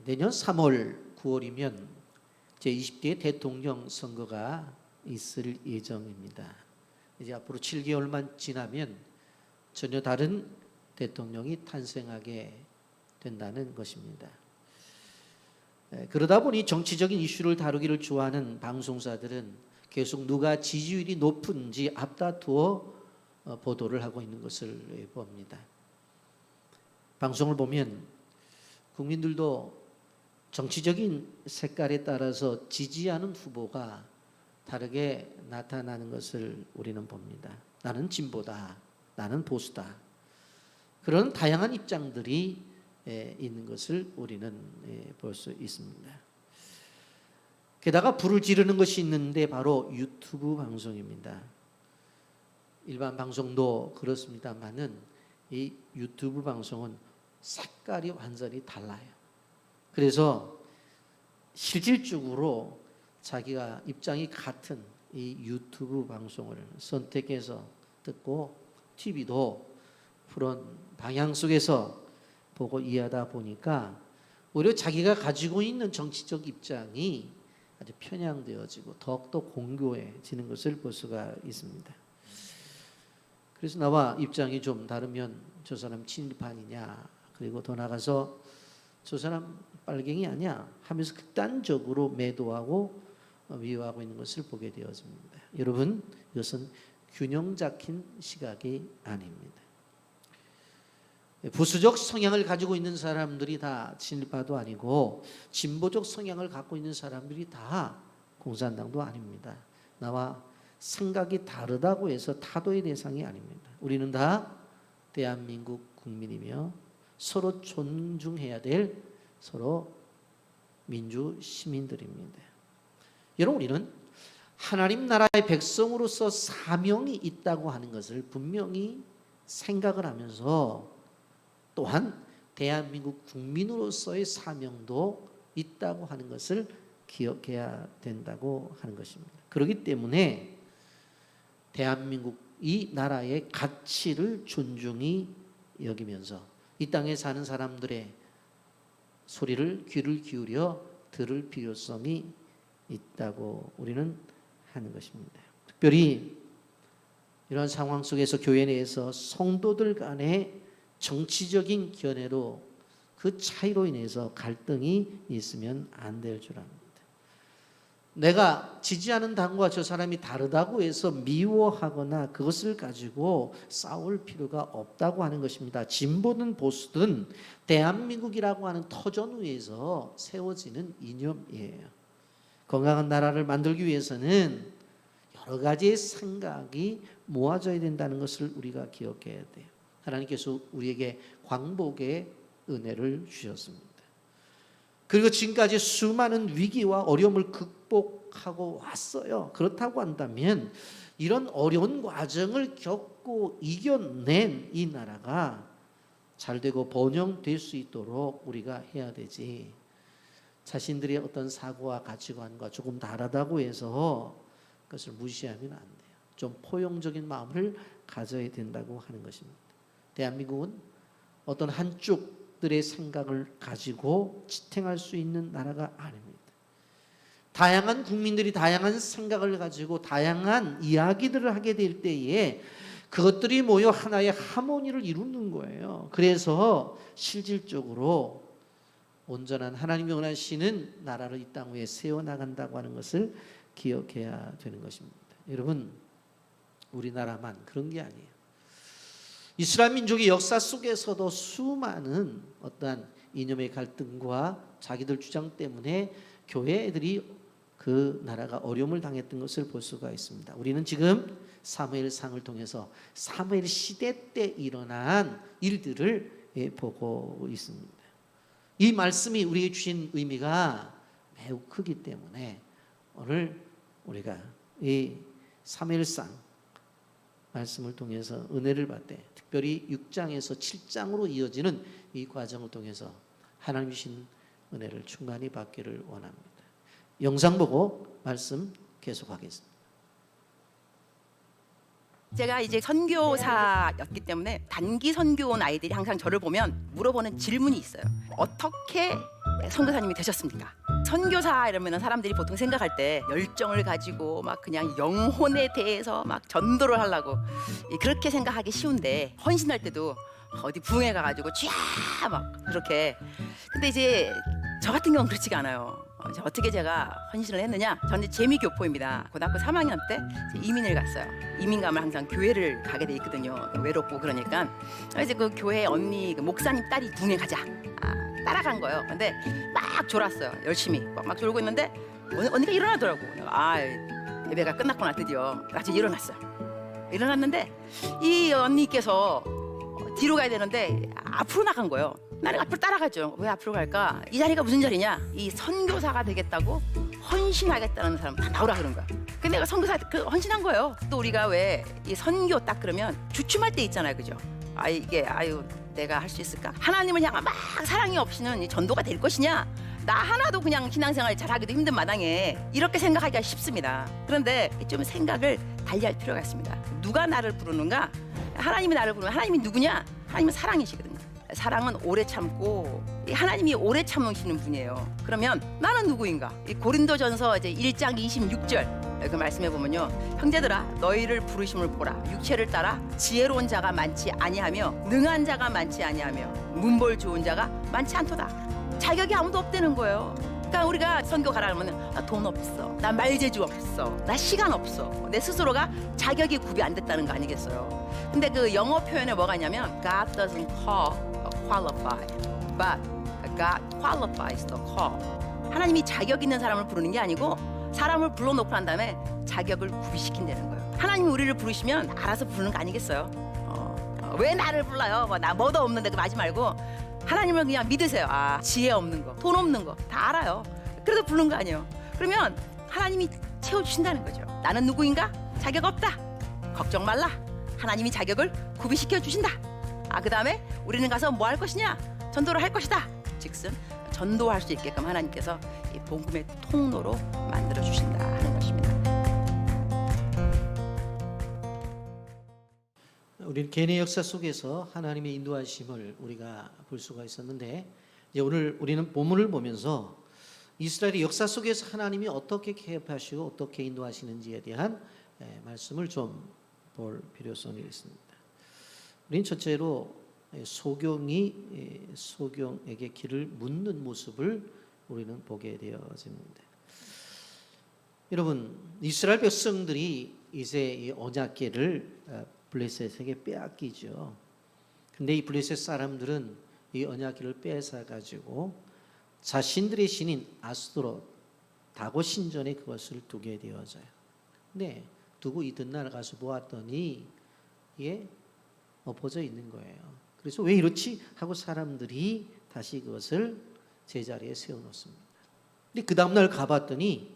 내년 3월, 9월이면 제20대 대통령 선거가 있을 예정입니다. 이제 앞으로 7개월만 지나면 전혀 다른 대통령이 탄생하게 된다는 것입니다. 그러다 보니 정치적인 이슈를 다루기를 좋아하는 방송사들은 계속 누가 지지율이 높은지 앞다투어 보도를 하고 있는 것을 봅니다. 방송을 보면 국민들도 정치적인 색깔에 따라서 지지하는 후보가 다르게 나타나는 것을 우리는 봅니다. 나는 진보다, 나는 보수다. 그런 다양한 입장들이 있는 것을 우리는 볼 수 있습니다. 게다가 불을 지르는 것이 있는데 바로 유튜브 방송입니다. 일반 방송도 그렇습니다만은 이 유튜브 방송은 색깔이 완전히 달라요. 그래서 실질적으로 자기가 입장이 같은 이 유튜브 방송을 선택해서 듣고 TV도 그런 방향 속에서 보고 이해하다 보니까 오히려 자기가 가지고 있는 정치적 입장이 아주 편향되어지고 더욱더 공고해지는 것을 볼 수가 있습니다. 그래서 나와 입장이 좀 다르면 저 사람 친일파이냐, 그리고 더 나가서 저 사람 빨갱이 아니야 하면서 극단적으로 매도하고 미워하고 있는 것을 보게 되어집니다. 여러분, 이것은 균형 잡힌 시각이 아닙니다. 보수적 성향을 가지고 있는 사람들이 다 친일파도 아니고 진보적 성향을 갖고 있는 사람들이 다 공산당도 아닙니다. 나와 생각이 다르다고 해서 타도의 대상이 아닙니다. 우리는 다 대한민국 국민이며 서로 존중해야 될 서로 민주 시민들입니다. 여러분, 우리는 하나님 나라의 백성으로서 사명이 있다고 하는 것을 분명히 생각을 하면서 또한 대한민국 국민으로서의 사명도 있다고 하는 것을 기억해야 된다고 하는 것입니다. 그렇기 때문에 대한민국 이 나라의 가치를 존중히 여기면서 이 땅에 사는 사람들의 소리를 귀를 기울여 들을 필요성이 있다고 우리는 하는 것입니다. 특별히 이런 상황 속에서 교회 내에서 성도들 간의 정치적인 견해로 그 차이로 인해서 갈등이 있으면 안 될 줄 압니다. 내가 지지하는 당과 저 사람이 다르다고 해서 미워하거나 그것을 가지고 싸울 필요가 없다고 하는 것입니다. 진보든 보수든 대한민국이라고 하는 터전 위에서 세워지는 이념이에요. 건강한 나라를 만들기 위해서는 여러 가지의 생각이 모아져야 된다는 것을 우리가 기억해야 돼요. 하나님께서 우리에게 광복의 은혜를 주셨습니다. 그리고 지금까지 수많은 위기와 어려움을 극복하고 왔어요. 그렇다고 한다면 이런 어려운 과정을 겪고 이겨낸 이 나라가 잘되고 번영될 수 있도록 우리가 해야 되지, 자신들의 어떤 사고와 가치관과 조금 다르다고 해서 그것을 무시하면 안 돼요. 좀 포용적인 마음을 가져야 된다고 하는 것입니다. 대한민국은 어떤 한쪽들의 생각을 가지고 지탱할 수 있는 나라가 아닙니다. 다양한 국민들이 다양한 생각을 가지고 다양한 이야기들을 하게 될 때에 그것들이 모여 하나의 하모니를 이루는 거예요. 그래서 실질적으로 온전한 하나님이 원하시는 나라를 이 땅 위에 세워나간다고 하는 것을 기억해야 되는 것입니다. 여러분, 우리나라만 그런 게 아니에요. 이스라엘 민족의 역사 속에서도 수많은 어떠한 이념의 갈등과 자기들 주장 때문에 교회들이 그 나라가 어려움을 당했던 것을 볼 수가 있습니다. 우리는 지금 사무엘상을 통해서 사무엘 시대 때 일어난 일들을 보고 있습니다. 이 말씀이 우리에게 주신 의미가 매우 크기 때문에 오늘 우리가 이 사무엘상 말씀을 통해서 은혜를 받되, 특별히 6장에서 7장으로 이어지는 이 과정을 통해서 하나님 주신 은혜를 충만히 받기를 원합니다. 영상 보고 말씀 계속하겠습니다. 제가 이제 선교사였기 때문에 단기 선교 온 아이들이 항상 저를 보면 물어보는 질문이 있어요. 어떻게 선교사님이 되셨습니까? 선교사 이러면 사람들이 보통 생각할 때 열정을 가지고 막 그냥 영혼에 대해서 막 전도를 하려고 그렇게 생각하기 쉬운데, 헌신할 때도 어디 부흥회 가가지고 쥐야 막 그렇게. 근데 이제 저 같은 경우는 그렇지가 않아요. 어떻게 제가 헌신을 했느냐? 저는 재미교포입니다. 고등학교 3학년 때 이민을 갔어요. 이민 가면 항상 교회를 가게 돼 있거든요. 외롭고 그러니까. 그래서 그 교회 언니, 그 목사님 딸이 부흥회 가자. 따라간 거예요. 근데 막 졸았어요. 열심히 막 졸고 있는데 언니가 일어나더라고. 예배가 끝났구나 드디어. 같이 일어났어요. 일어났는데 이 언니께서 뒤로 가야 되는데 앞으로 나간 거예요. 나는 앞으로 따라가죠. 왜 앞으로 갈까? 이 자리가 무슨 자리냐? 이 선교사가 되겠다고 헌신하겠다는 사람 다 나오라 그런 거야. 근데 내가 선교사 헌신한 거예요. 또 우리가 왜 이 선교 딱 그러면 주춤할 때 있잖아요, 그죠? 내가 할 수 있을까? 하나님을 향한 막 사랑이 없이는 이 전도가 될 것이냐? 나 하나도 그냥 신앙생활 잘하기도 힘든 마당에 이렇게 생각하기가 쉽습니다. 그런데 좀 생각을 달리할 필요가 있습니다. 누가 나를 부르는가? 하나님이 나를 부르면 하나님이 누구냐? 하나님은 사랑이시거든요. 사랑은 오래 참고 하나님이 오래 참으시는 분이에요. 그러면 나는 누구인가? 이 고린도전서 이제 1장 26절 그 말씀해 보면요, 형제들아 너희를 부르심을 보라. 육체를 따라 지혜로운 자가 많지 아니하며 능한 자가 많지 아니하며 문벌 좋은 자가 많지 않도다. 자격이 아무도 없다는 거예요. 그러니까 우리가 선교 가라 하면 나 돈 없어, 나 말재주 없어, 나 시간 없어, 내 스스로가 자격이 구비 안 됐다는 거 아니겠어요? 근데 그 영어 표현에 뭐가 있냐면 God doesn't call qualify, but God qualifies the call. 하나님이 자격 있는 사람을 부르는 게 아니고 사람을 불러놓고 난 다음에 자격을 구비시킨다는 거예요. 하나님이 우리를 부르시면 알아서 부르는 거 아니겠어요? 왜 나를 불러요? 나 뭐도 없는데 그 하지 말고 하나님을 그냥 믿으세요. 지혜 없는 거, 돈 없는 거 다 알아요. 그래도 부른 거 아니에요. 그러면 하나님이 채워주신다는 거죠. 나는 누구인가? 자격 없다. 걱정 말라. 하나님이 자격을 구비시켜 주신다. 그 다음에 우리는 가서 뭐 할 것이냐? 전도를 할 것이다. 즉슨 전도할 수 있게끔 하나님께서 이 복음의 통로로 만들어 주신다 하는 것입니다. 우리는 개인의 역사 속에서 하나님의 인도하심을 우리가 볼 수가 있었는데, 이제 오늘 우리는 본문을 보면서 이스라엘의 역사 속에서 하나님이 어떻게 개입하시고 어떻게 인도하시는지에 대한 말씀을 좀 볼 필요성이 있습니다. 우리는 첫째로 소경에게 길을 묻는 모습을 우리는 보게 되어집니다. 여러분, 이스라엘 백성들이 이제 이 언약궤를 블레셋에게 빼앗기죠. 근데 이 블레셋 사람들은 이 언약궤를 뺏어 가지고 자신들의 신인 아스토롯 다고 신전에 그것을 두게 되어져요. 근데 두고 이튿날 가서 보았더니 이게 엎어져 있는 거예요. 그래서 왜 이렇지 하고 사람들이 다시 그것을 제자리에 세워놓습니다. 근데 그 다음날 가봤더니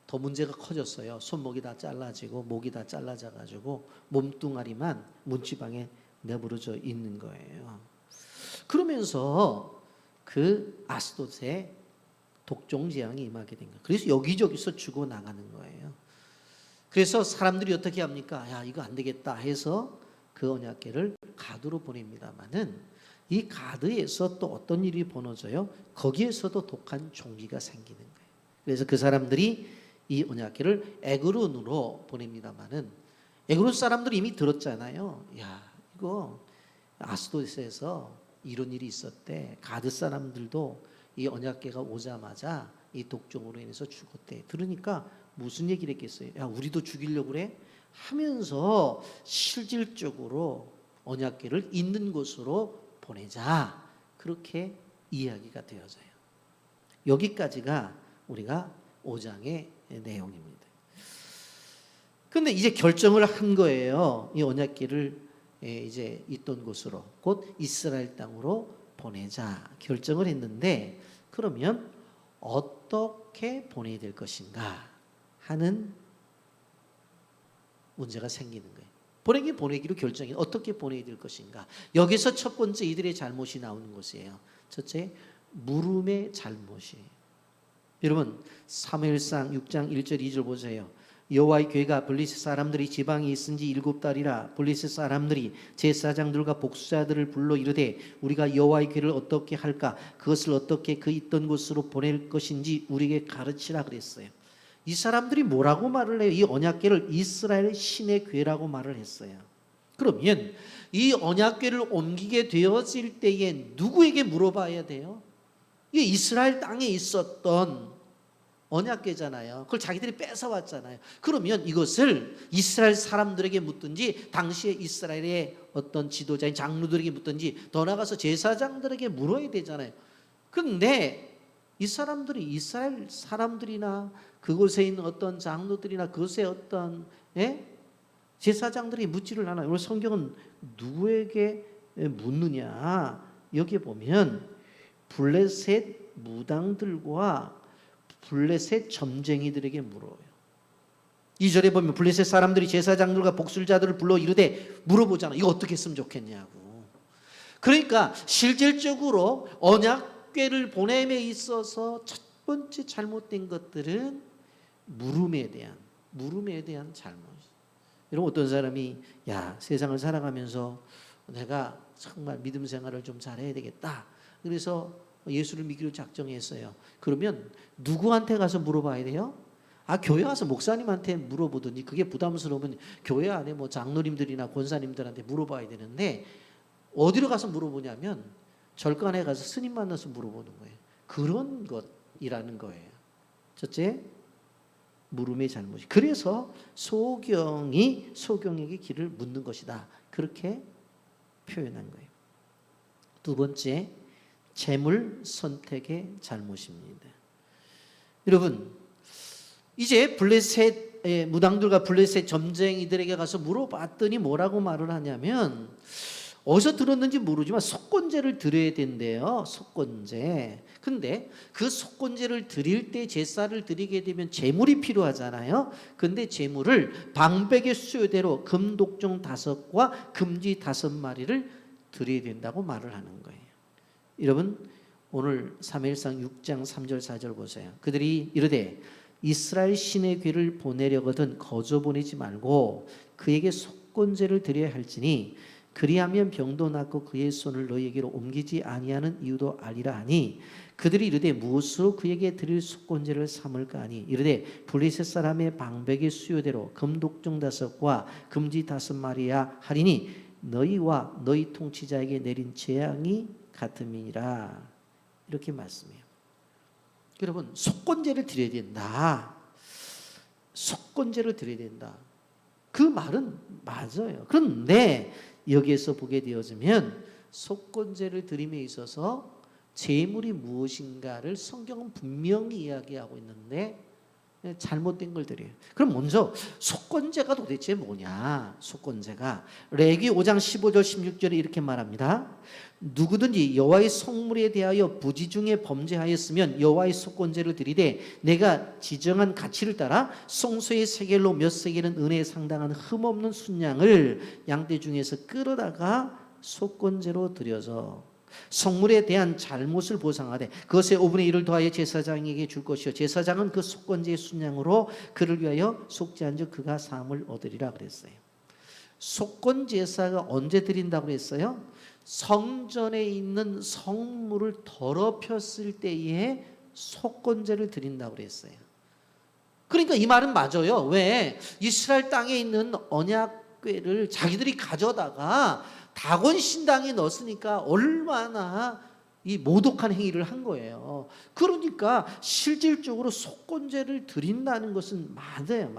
더 문제가 커졌어요. 손목이 다 잘라지고 목이 다 잘라져 가지고 몸뚱아리만 문지방에 내부러져 있는 거예요. 그러면서 그 아스돗에 독종 재앙이 임하게 된 거예요. 그래서 여기저기서 죽어 나가는 거예요. 그래서 사람들이 어떻게 합니까? 이거 안 되겠다 해서 그 언약궤를 가드로 보냅니다만은 이 가드에서 또 어떤 일이 벌어져요? 거기에서도 독한 종기가 생기는 거예요. 그래서 그 사람들이 이 언약궤를 에그론으로 보냅니다만은 에그론 사람들이 이미 들었잖아요. 이거 아스돗에서 이런 일이 있었대. 가드 사람들도 이 언약궤가 오자마자 이 독종으로 인해서 죽었대. 들으니까 무슨 얘기를 했겠어요? 우리도 죽이려고 그래? 하면서 실질적으로 언약궤를 있는 곳으로 보내자. 그렇게 이야기가 되어져요. 여기까지가 우리가 5장의 내용입니다. 그런데 이제 결정을 한 거예요. 이 언약궤를 이제 있던 곳으로, 곧 이스라엘 땅으로 보내자 결정을 했는데, 그러면 어떻게 보내야 될 것인가 하는 문제가 생기는 거예요. 보내기로 결정이 어떻게 보내야 될 것인가. 여기서 첫 번째 이들의 잘못이 나오는 것이에요. 첫째, 물음의 잘못이에요. 여러분, 사무엘상 6장 1절 2절 보세요. 여호와의 교회가 블레셋 사람들이 지방에 있은 지 7달이라 블레셋 사람들이 제사장들과 복수자들을 불러 이르되 우리가 여호와의 교회를 어떻게 할까? 그것을 어떻게 그 있던 곳으로 보낼 것인지 우리에게 가르치라 그랬어요. 이 사람들이 뭐라고 말을 해요? 이 언약궤를 이스라엘의 신의 궤라고 말을 했어요. 그러면 이 언약궤를 옮기게 되어질 때에 누구에게 물어봐야 돼요? 이게 이스라엘 땅에 있었던 언약궤잖아요. 그걸 자기들이 뺏어왔잖아요. 그러면 이것을 이스라엘 사람들에게 묻든지 당시에 이스라엘의 어떤 지도자인 장로들에게 묻든지 더 나아가서 제사장들에게 물어야 되잖아요. 그런데 이 사람들이 이스라엘 사람들이나 그곳에 있는 어떤 장로들이나 그곳에 어떤 제사장들이 묻지를 않아요. 오늘 성경은 누구에게 묻느냐? 여기에 보면 블레셋 무당들과 블레셋 점쟁이들에게 물어요. 2절에 보면 블레셋 사람들이 제사장들과 복술자들을 불러 이르되 물어보잖아. 이거 어떻게 했으면 좋겠냐고. 그러니까 실질적으로 언약궤를 보냄에 있어서 첫 번째 잘못된 것들은 물음에 대한 잘못. 여러분 어떤 사람이 세상을 살아가면서 내가 정말 믿음 생활을 좀 잘해야 되겠다. 그래서 예수를 믿기로 작정했어요. 그러면 누구한테 가서 물어봐야 돼요? 교회 가서 목사님한테 물어보든지 그게 부담스러우면 교회 안에 뭐 장로님들이나 권사님들한테 물어봐야 되는데 어디로 가서 물어보냐면 절간에 가서 스님 만나서 물어보는 거예요. 그런 것이라는 거예요. 첫째, 물음의 잘못이. 그래서 소경에게 길을 묻는 것이다. 그렇게 표현한 거예요. 두 번째, 재물 선택의 잘못입니다. 여러분, 이제 블레셋 무당들과 블레셋 점쟁이들에게 가서 물어봤더니 뭐라고 말을 하냐면 어디서 들었는지 모르지만 속건제를 드려야 된대요. 속건제. 근데 그 속건제를 드릴 때 제사를 드리게 되면 제물이 필요하잖아요. 근데 제물을 방백의 수요대로 금독종 5과 금지 5마리를 드려야 된다고 말을 하는 거예요. 여러분 오늘 사무엘상 6장 3절 4절 보세요. 그들이 이르되 이스라엘 신의 궤를 보내려거든 거저 보내지 말고 그에게 속건제를 드려야 할지니 그리하면 병도 낫고 그의 손을 너희에게로 옮기지 아니하는 이유도 알리라 하니 그들이 이르되 무엇으로 그에게 드릴 속건제를 삼을까 하니 이르되 블레셋 사람의 방백의 수요대로 금독종 5과 금지 5마리야 하리니 너희와 너희 통치자에게 내린 재앙이 같음이니라. 이렇게 말씀해요. 여러분 속건제를 드려야 된다. 속건제를 드려야 된다. 그 말은 맞아요. 그런데 여기에서 보게 되어지면 속건제를 드림에 있어서 제물이 무엇인가를 성경은 분명히 이야기하고 있는데 잘못된 걸 드려요. 그럼 먼저 속건제가 도대체 뭐냐? 속건제가 레위기 5장 15절 16절에 이렇게 말합니다. 누구든지 여호와의 성물에 대하여 부지 중에 범죄하였으면 여호와의 속건제를 드리되 내가 지정한 가치를 따라 송소의 세겔로 몇 세겔은 은혜에 상당한 흠없는 순양을 양떼 중에서 끌어다가 속건제로 드려서 성물에 대한 잘못을 보상하되 그것의 5분의 1을 더하여 제사장에게 줄 것이요 제사장은 그 속건제의 순양으로 그를 위하여 속죄한즉 그가 사함을 얻으리라 그랬어요. 속건제사가 언제 드린다고 그랬어요? 성전에 있는 성물을 더럽혔을 때에 속건제를 드린다고 그랬어요. 그러니까 이 말은 맞아요. 왜? 이스라엘 땅에 있는 언약궤를 자기들이 가져다가 다곤 신당에 넣었으니까 얼마나 이 모독한 행위를 한 거예요. 그러니까 실질적으로 속건제를 드린다는 것은 맞아요.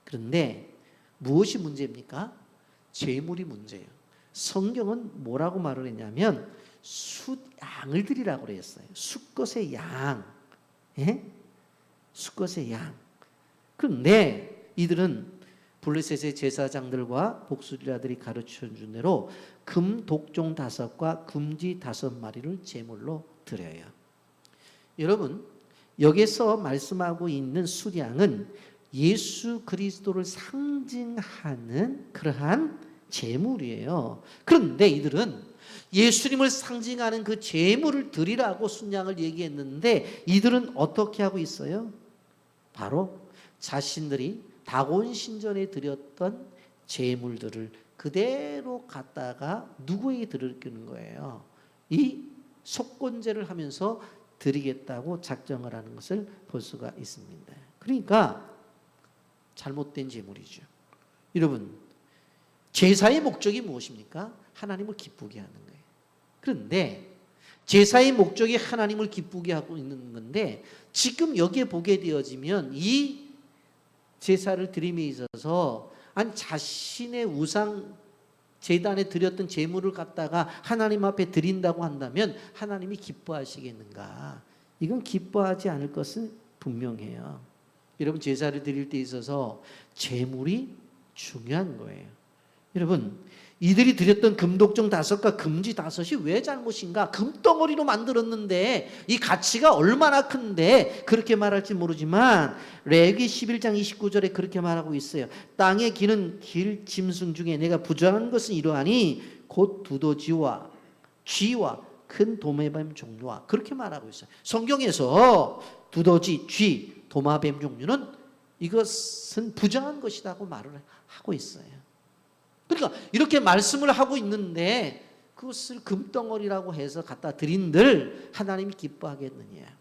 그런데 무엇이 문제입니까? 재물이 문제예요. 성경은 뭐라고 말을 했냐면 숫양을 드리라고 그랬어요. 숫것의 양. 숫것의 양. 그런데 이들은 블레셋의 제사장들과 복수자들이 가르쳐준 대로 금 독종 5과 금지 5마리를 제물로 드려요. 여러분 여기서 말씀하고 있는 수량은 예수 그리스도를 상징하는 그러한 제물이에요. 그런데 이들은 예수님을 상징하는 그 제물을 드리라고 순양을 얘기했는데 이들은 어떻게 하고 있어요? 바로 자신들이 다곤 신전에 드렸던 제물들을 그대로 갖다가 누구에게 드리는 거예요? 이 속건제를 하면서 드리겠다고 작정을 하는 것을 볼 수가 있습니다. 그러니까 잘못된 제물이죠. 여러분, 제사의 목적이 무엇입니까? 하나님을 기쁘게 하는 거예요. 그런데 제사의 목적이 하나님을 기쁘게 하고 있는 건데 지금 여기에 보게 되어지면 이 제사를 드림에 있어서 자신의 우상 제단에 드렸던 제물을 갖다가 하나님 앞에 드린다고 한다면 하나님이 기뻐하시겠는가? 이건 기뻐하지 않을 것은 분명해요. 여러분, 제사를 드릴 때 있어서 제물이 중요한 거예요. 여러분, 이들이 드렸던 금독정 5과 금지 5이 왜 잘못인가? 금덩어리로 만들었는데 이 가치가 얼마나 큰데 그렇게 말할지 모르지만 레위기 11장 29절에 그렇게 말하고 있어요. 땅에 기는 길 짐승 중에 내가 부정한 것은 이러하니 곧 두더지와 쥐와 큰 도마뱀 종류와 그렇게 말하고 있어요. 성경에서 두더지, 쥐, 도마뱀 종류는 이것은 부정한 것이라고 말을 하고 있어요. 그러니까 이렇게 말씀을 하고 있는데 그것을 금덩어리라고 해서 갖다 드린들 하나님이 기뻐하겠느냐.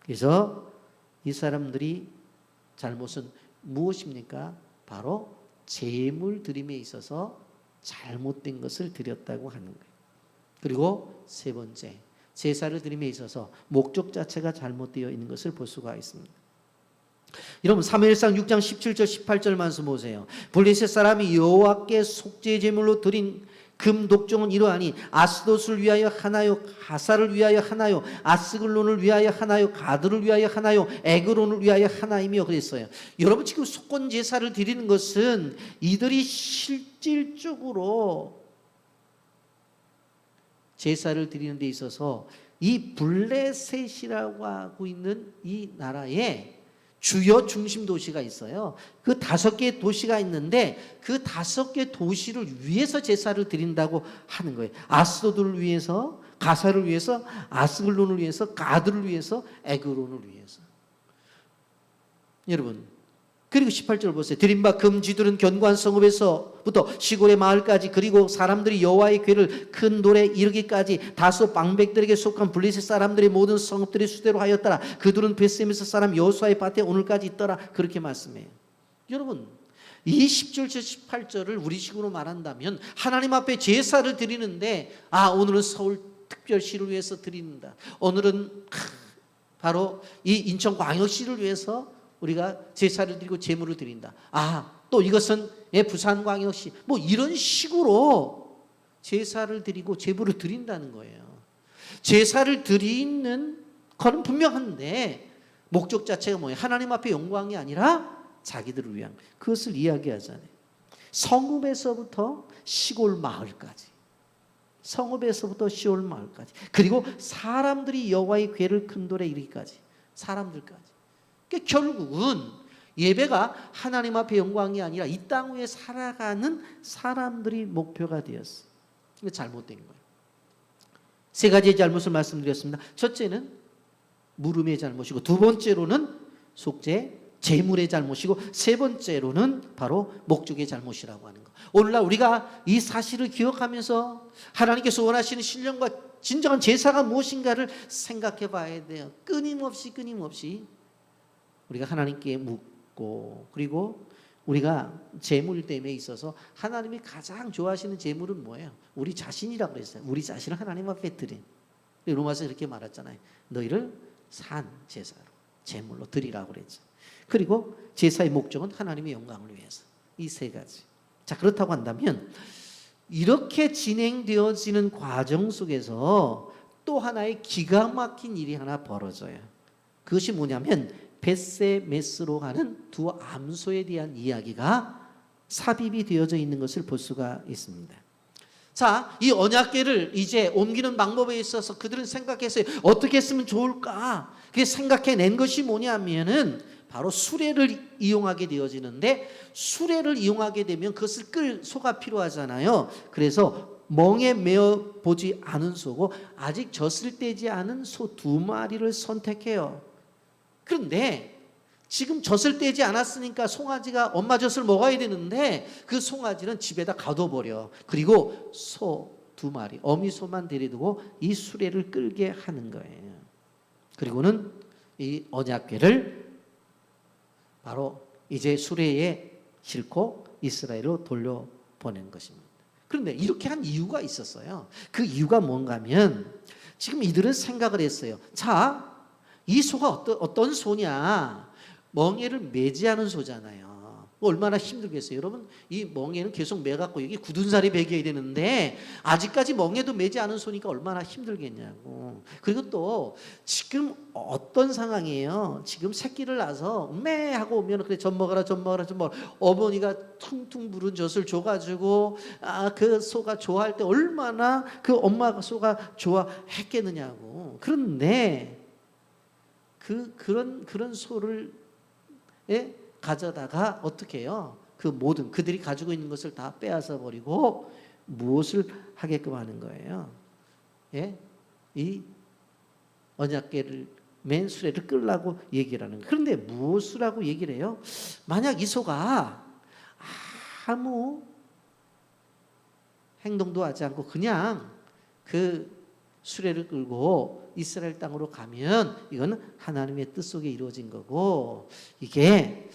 그래서 이 사람들이 잘못은 무엇입니까? 바로 제물 드림에 있어서 잘못된 것을 드렸다고 하는 거예요. 그리고 세 번째, 제사를 드림에 있어서 목적 자체가 잘못되어 있는 것을 볼 수가 있습니다. 여러분, 사무엘상 6장 17절 18절 말씀 보세요. 블레셋 사람이 여호와께 속죄 제물로 드린 금 독종은 이러하니 아스돗을 위하여 하나요, 가사를 위하여 하나요, 아스글론을 위하여 하나요, 가드를 위하여 하나요, 에그론을 위하여 하나이며 그랬어요. 여러분, 지금 속건 제사를 드리는 것은 이들이 실질적으로 제사를 드리는 데 있어서 이 블레셋이라고 하고 있는 이 나라에 주요 중심 도시가 있어요. 그 5개의 도시가 있는데 그 5개 도시를 위해서 제사를 드린다고 하는 거예요. 아스도드를 위해서, 가사를 위해서, 아스글론을 위해서, 가드를 위해서, 에그론을 위해서. 여러분, 그리고 18절 보세요. 드린 바 금지들은 견고한 성읍에서부터 시골의 마을까지 그리고 사람들이 여호와의 궤를 큰 돌에 이르기까지 다소 방백들에게 속한 블레셋 사람들의 모든 성읍들의 수대로 하였더라. 그들은 베스메스 사람 여호수아의 밭에 오늘까지 있더라. 그렇게 말씀해요. 여러분, 이 10절 18절을 우리식으로 말한다면 하나님 앞에 제사를 드리는데 오늘은 서울 특별시를 위해서 드린다. 오늘은 바로 이 인천광역시를 위해서 우리가 제사를 드리고 제물을 드린다. 또 이것은 부산광역시 뭐 이런 식으로 제사를 드리고 제물을 드린다는 거예요. 제사를 드리는 것은 분명한데 목적 자체가 뭐예요? 하나님 앞에 영광이 아니라 자기들을 위한, 그것을 이야기하잖아요. 성읍에서부터 시골 마을까지, 성읍에서부터 시골 마을까지, 그리고 사람들이 여호와의 궤를 큰 돌에 이르기까지, 사람들까지. 그러니까 결국은 예배가 하나님 앞에 영광이 아니라 이 땅 위에 살아가는 사람들이 목표가 되었어. 이게 잘못된 거예요. 3가지의 잘못을 말씀드렸습니다. 첫째는 물음의 잘못이고, 두 번째로는 속죄, 제물의 잘못이고, 세 번째로는 바로 목적의 잘못이라고 하는 거. 오늘날 우리가 이 사실을 기억하면서 하나님께서 원하시는 신령과 진정한 제사가 무엇인가를 생각해 봐야 돼요. 끊임없이 우리가 하나님께 묻고, 그리고 우리가 제물됨에 있어서 하나님이 가장 좋아하시는 제물은 뭐예요? 우리 자신이라고 그랬어요. 우리 자신을 하나님 앞에 드린. 로마서 이렇게 말했잖아요. 너희를 산 제사로, 제물로 드리라고 그랬죠. 그리고 제사의 목적은 하나님의 영광을 위해서. 이 3가지. 자, 그렇다고 한다면 이렇게 진행되어지는 과정 속에서 또 하나의 기가 막힌 일이 하나 벌어져요. 그것이 뭐냐면 베세메스로 가는 두 암소에 대한 이야기가 삽입이 되어져 있는 것을 볼 수가 있습니다. 자, 이 언약궤를 이제 옮기는 방법에 있어서 그들은 생각했어요. 어떻게 했으면 좋을까? 그게 생각해낸 것이 뭐냐면은 바로 수레를 이용하게 되어지는데, 수레를 이용하게 되면 그것을 끌 소가 필요하잖아요. 그래서 멍에 메어 보지 않은 소고 아직 젖을 떼지 않은 소 2마리를 선택해요. 그런데 지금 젖을 떼지 않았으니까 송아지가 엄마 젖을 먹어야 되는데 그 송아지는 집에다 가둬버려. 그리고 소 2마리, 어미소만 데려두고 이 수레를 끌게 하는 거예요. 그리고는 이 언약궤를 바로 이제 수레에 싣고 이스라엘로 돌려보낸 것입니다. 그런데 이렇게 한 이유가 있었어요. 그 이유가 뭔가 하면 지금 이들은 생각을 했어요. 자, 이 소가 어떤 소냐? 멍에를 매지 않은 소잖아요. 얼마나 힘들겠어요. 여러분, 이 멍에는 계속 매갖고 여기 굳은 살이 배겨야 되는데 아직까지 멍에도 매지 않은 소니까 얼마나 힘들겠냐고. 그리고 또 지금 어떤 상황이에요? 지금 새끼를 낳아서 매 하고 오면 그래 젖 먹어라 젖 먹어라 젖 먹어라. 어머니가 퉁퉁 부른 젖을 줘가지고 그 소가 좋아할 때 얼마나 그 엄마 소가 좋아했겠느냐고. 그런데 그런 소를 가져다가 어떻게 해요? 그 모든 그들이 가지고 있는 것을 다 빼앗아 버리고 무엇을 하게끔 하는 거예요? 이 언약궤를 맨 수레를 끌라고 얘기를 하는 거예요. 그런데 무엇을 하고 얘기를 해요? 만약 이 소가 아무 행동도 하지 않고 그냥 그 수레를 끌고 이스라엘 땅으로 가면 이건 하나님의 뜻 속에 이루어진 거고, 이게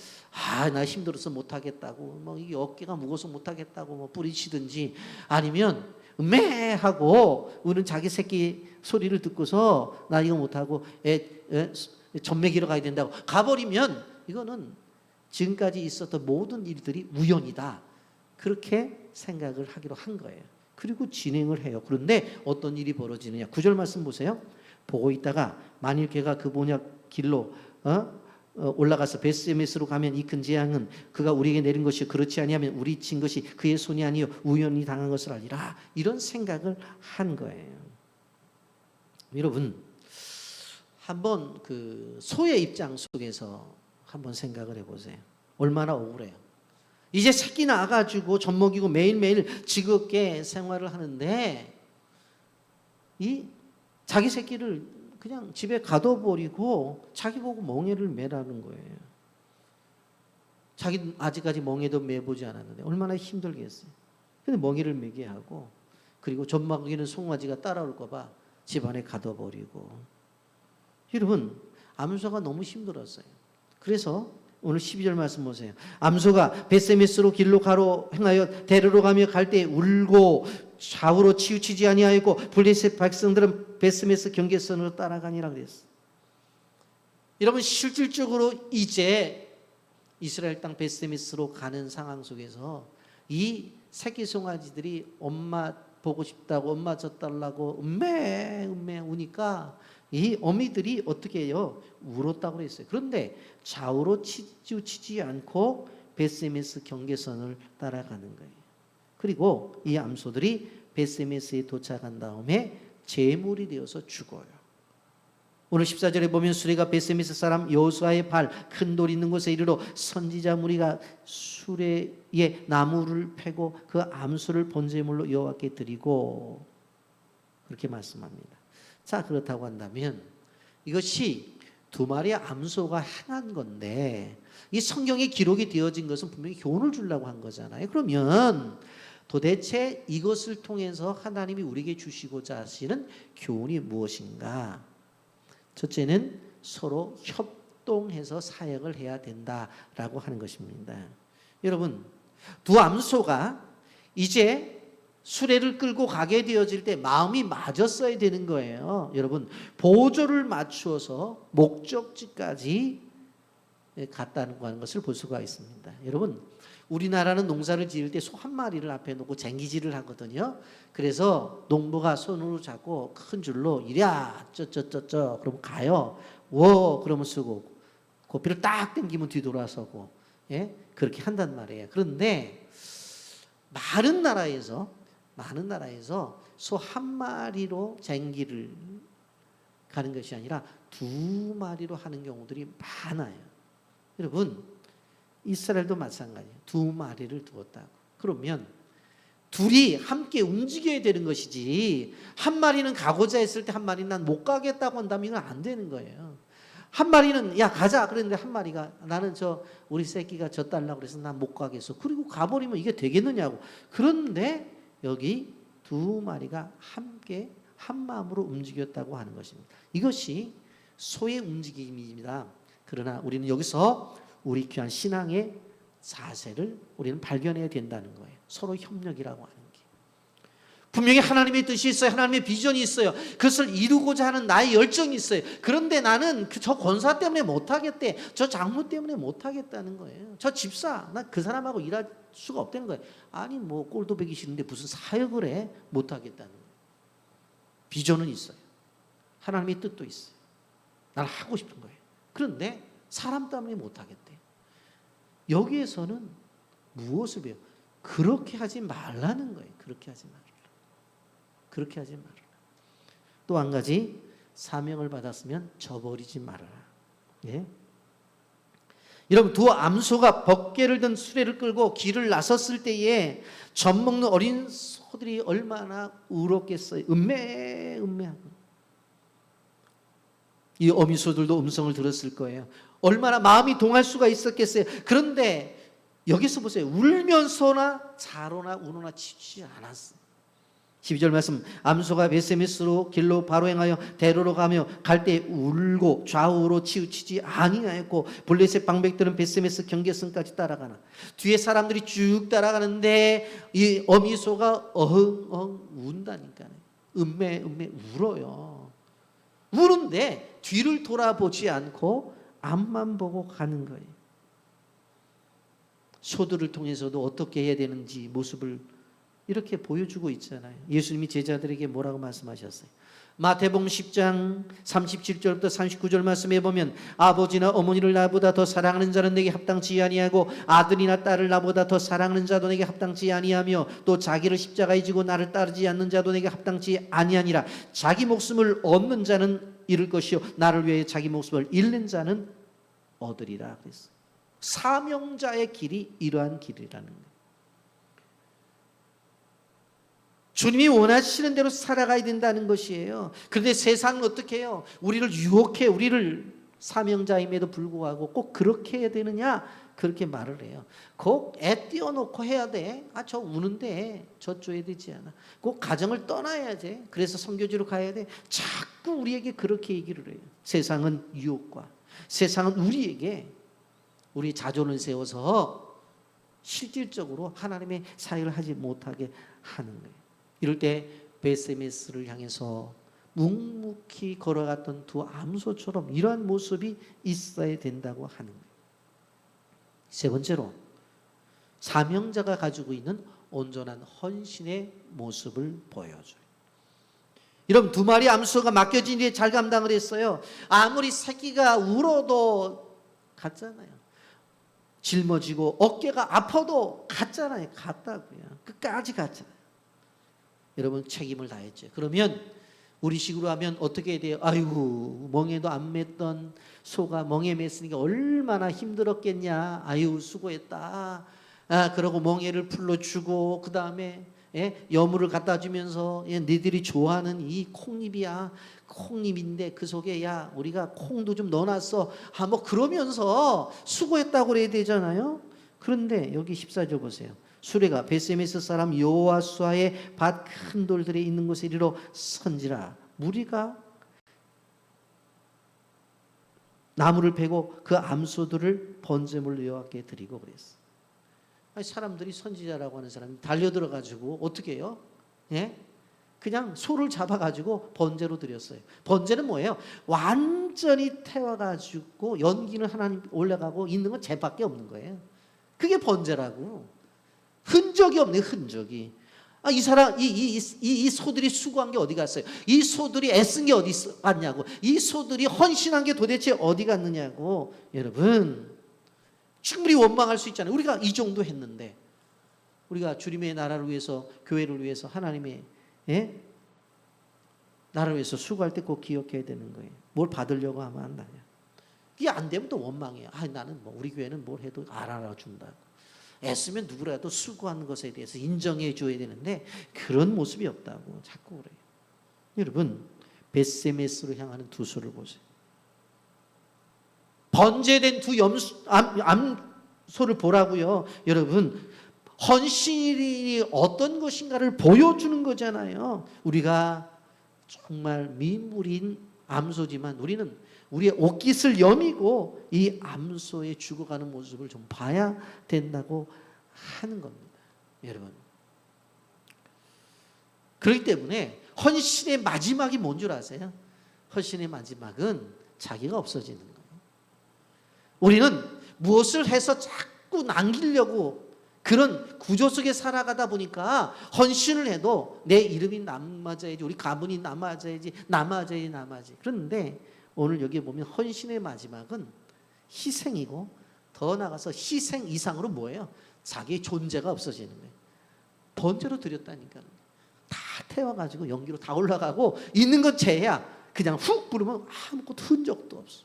나 힘들어서 못하겠다고 뭐 이게 어깨가 무거워서 못하겠다고 뭐 뿌리치든지 아니면 하고 우는 자기 새끼 소리를 듣고서 나 이거 못하고 젖 먹이러 가야 된다고 가버리면 이거는 지금까지 있었던 모든 일들이 우연이다, 그렇게 생각을 하기로 한 거예요. 그리고 진행을 해요. 그런데 어떤 일이 벌어지느냐? 9절 말씀 보세요. 보고 있다가 만일 걔가 그 본약 길로 올라가서 베스메스로 가면 이 큰 재앙은 그가 우리에게 내린 것이 그렇지 아니하면 우리 친 것이 그의 손이 아니요 우연히 당한 것을 알리라. 이런 생각을 한 거예요. 여러분, 한번 그 소의 입장 속에서 한번 생각을 해보세요. 얼마나 억울해요. 이제 새끼 낳아가지고 젖 먹이고 매일매일 즐겁게 생활을 하는데 이 자기 새끼를 그냥 집에 가둬버리고 자기 보고 멍에를 매라는 거예요. 자기는 아직까지 멍에도 매보지 않았는데 얼마나 힘들겠어요. 근데 멍에를 매게 하고 그리고 젖 먹이는 송아지가 따라올까 봐 집안에 가둬버리고. 여러분, 암소가 너무 힘들었어요. 그래서 오늘 12절 말씀 보세요. 암소가 베세메스로 길로 가로 행하여 데르러 가며 갈 때 울고 좌우로 치우치지 아니하였고 블레셋 백성들은 베스메스 경계선으로 따라가니라 그랬어. 여러분, 실질적으로 이제 이스라엘 땅 베스메스로 가는 상황 속에서 이 새끼 송아지들이 엄마 보고 싶다고 엄마 젖 달라고 음메 우니까 이 어미들이 어떻게 해요? 울었다고 그랬어요. 그런데 좌우로 치우치지 않고 베스메스 경계선을 따라가는 거예요. 그리고 이 암소들이 베스메스에 도착한 다음에 제물이 되어서 죽어요. 오늘 14절에 보면 수레가 베스메스 사람 여호수아의 발 큰 돌 있는 곳에 이르러 선지자 무리가 수레에 나무를 패고 그 암소를 번제물로 여호와께 드리고, 그렇게 말씀합니다. 자, 그렇다고 한다면 이것이 2마리의 암소가 행한 건데 이 성경에 기록이 되어진 것은 분명히 교훈을 주려고 한 거잖아요. 그러면 도대체 이것을 통해서 하나님이 우리에게 주시고자 하시는 교훈이 무엇인가? 첫째는 서로 협동해서 사역을 해야 된다라고 하는 것입니다. 여러분, 2 암소가 이제 수레를 끌고 가게 되어질 때 마음이 맞았어야 되는 거예요. 여러분, 보조를 맞추어서 목적지까지 갔다는 것을 볼 수가 있습니다. 여러분, 우리나라는 농사를 지을 때 소 1마리를 앞에 놓고 쟁기질을 하거든요. 그래서 농부가 손으로 잡고 큰 줄로 이랴 쩌쩌쩌쩌 그러면 가요. 워 그러면 쓰고 고삐를 딱 당기면 뒤돌아서고, 그렇게 한단 말이에요. 그런데 많은 나라에서 소 1마리로 쟁기를 가는 것이 아니라 2마리로 하는 경우들이 많아요. 여러분, 이스라엘도 마찬가지예요. 2마리를 두었다고. 그러면 둘이 함께 움직여야 되는 것이지, 1마리는 가고자 했을 때 1마리는 난 못 가겠다고 한다면 이건 안 되는 거예요. 한 마리는 야 가자 그랬는데 한 마리가 나는 우리 새끼가 젖달라고 그래서 난 못 가겠어. 그리고 가버리면 이게 되겠느냐고. 그런데 여기 두 마리가 함께 한 마음으로 움직였다고 하는 것입니다. 이것이 소의 움직임입니다. 그러나 우리는 여기서 우리 귀한 신앙의 자세를 우리는 발견해야 된다는 거예요. 서로 협력이라고 하는 게. 분명히 하나님의 뜻이 있어요. 하나님의 비전이 있어요. 그것을 이루고자 하는 나의 열정이 있어요. 그런데 나는 저 권사 때문에 못하겠대. 저 장모 때문에 못하겠다는 거예요. 저 집사, 나 그 사람하고 일할 수가 없다는 거예요. 아니 뭐 꼴도 보기 싫은데 무슨 사역을 해? 못하겠다는 거예요. 비전은 있어요. 하나님의 뜻도 있어요. 난 하고 싶은 거예요. 그런데 사람 때문에 못하겠대. 여기에서는 무엇을 배워요? 그렇게 하지 말라는 거예요. 그렇게 하지 말라. 그렇게 하지 말아라. 또 한 가지, 사명을 받았으면 저버리지 말아라. 예? 여러분, 두 암소가 벅개를 든 수레를 끌고 길을 나섰을 때에 젖 먹는 어린 소들이 얼마나 울었겠어요. 음매하고. 이 어미소들도 음성을 들었을 거예요. 얼마나 마음이 동할 수가 있었겠어요. 그런데 여기서 보세요. 울면서나 자로나 우노나 치지 않았어요. 12절 말씀, 암소가 베세메스로 길로 바로 행하여 대로로 가며 갈 때 울고 좌우로 치우치지 아니하였고 블레셋 방백들은 베세메스 경계선까지 따라가나. 뒤에 사람들이 쭉 따라가는데 이 어미소가 어흥 운다니까요. 음매 울어요. 우는데 뒤를 돌아보지 않고 앞만 보고 가는 거예요. 소들을 통해서도 어떻게 해야 되는지 모습을 이렇게 보여주고 있잖아요. 예수님이 제자들에게 뭐라고 말씀하셨어요? 마태복음 10장 37절부터 39절 말씀에 보면 아버지나 어머니를 나보다 더 사랑하는 자는 내게 합당치 아니하고 아들이나 딸을 나보다 더 사랑하는 자도 내게 합당치 아니하며 또 자기를 십자가에 지고 나를 따르지 않는 자도 내게 합당치 아니하니라. 자기 목숨을 얻는 자는 잃을 것이요 나를 위해 자기 목숨을 잃는 자는 얻으리라 그랬어요. 사명자의 길이 이러한 길이라는 거예요. 주님이 원하시는 대로 살아가야 된다는 것이에요. 그런데 세상은 어떻게 해요? 우리를 유혹해, 우리를 사명자임에도 불구하고 꼭 그렇게 해야 되느냐? 그렇게 말을 해요. 꼭 애 띄워놓고 해야 돼. 아, 저 우는데 저 줘야 되지 않아. 꼭 가정을 떠나야 돼. 그래서 선교지로 가야 돼. 자꾸 우리에게 그렇게 얘기를 해요. 세상은 유혹과 세상은 우리에게 우리 자존을 세워서 실질적으로 하나님의 사역을 하지 못하게 하는 거예요. 이럴 때 베세메스를 향해서 묵묵히 걸어갔던 두 암소처럼 이러한 모습이 있어야 된다고 하는 거예요. 세 번째로 사명자가 가지고 있는 온전한 헌신의 모습을 보여줘요. 여러분, 두 마리 암소가 맡겨진 일에 잘 감당을 했어요. 아무리 새끼가 울어도 갔잖아요. 짊어지고 어깨가 아파도 갔잖아요. 갔다고요. 끝까지 갔잖아요. 여러분, 책임을 다했죠. 그러면 우리식으로 하면 어떻게 해야 돼요? 아이고, 멍에도 안 맸던 소가 멍에 맸으니까 얼마나 힘들었겠냐. 아유, 수고했다. 그러고 멍에를 풀러주고 그 다음에 여물을 갖다 주면서 니들이 좋아하는 이 콩잎이야. 콩잎인데 그 속에 야 우리가 콩도 좀 넣어놨어. 뭐 그러면서 수고했다고 그래야 되잖아요. 그런데 여기 14절 보세요. 수레가 베세메스 사람 여호수아의 밭 큰 돌들에 있는 곳에 이르러 선지라. 무리가 나무를 베고 그 암소들을 번제물로 여호와께 드리고 그랬어. 아니, 사람들이 선지자라고 하는 사람이 달려들어 가지고 어떻게 해요? 그냥 소를 잡아 가지고 번제로 드렸어요. 번제는 뭐예요? 완전히 태워 가지고 연기는 하나님 올라가고 있는 건 죄밖에 없는 거예요. 그게 번제라고. 흔적이 없네, 흔적이. 이 사람, 이 소들이 수고한 게 어디 갔어요? 이 소들이 애쓴 게 어디 갔냐고. 이 소들이 헌신한 게 도대체 어디 갔느냐고. 여러분, 충분히 원망할 수 있잖아요. 우리가 이 정도 했는데, 우리가 주님의 나라를 위해서, 교회를 위해서, 하나님의 나라를 위해서 수고할 때 꼭 기억해야 되는 거예요. 뭘 받으려고 하면 안 나요. 이게 안 되면 또 원망해요. 나는 뭐 우리 교회는 뭘 해도 알아준다고. 애쓰면 누구라도 수고하는 것에 대해서 인정해 줘야 되는데 그런 모습이 없다고 자꾸 그래요. 여러분, 베세메스로 향하는 두 소를 보세요. 번제된 두 암소를 보라고요. 여러분, 헌신이 어떤 것인가를 보여주는 거잖아요. 우리가 정말 민물인 암소지만 우리는 우리의 옷깃을 여미고 이 암소의 죽어가는 모습을 좀 봐야 된다고 하는 겁니다. 여러분, 그렇기 때문에 헌신의 마지막이 뭔 줄 아세요? 헌신의 마지막은 자기가 없어지는 거예요. 우리는 무엇을 해서 자꾸 남기려고 그런 구조 속에 살아가다 보니까 헌신을 해도 내 이름이 남아져야지, 우리 가문이 남아져야지. 그런데 오늘 여기에 보면 헌신의 마지막은 희생이고, 더 나아가서 희생 이상으로 뭐예요? 자기의 존재가 없어지는 거예요. 번제로 드렸다니까요. 다 태워가지고 연기로 다 올라가고 있는 건 죄야. 그냥 훅 부르면 아무것도 흔적도 없어.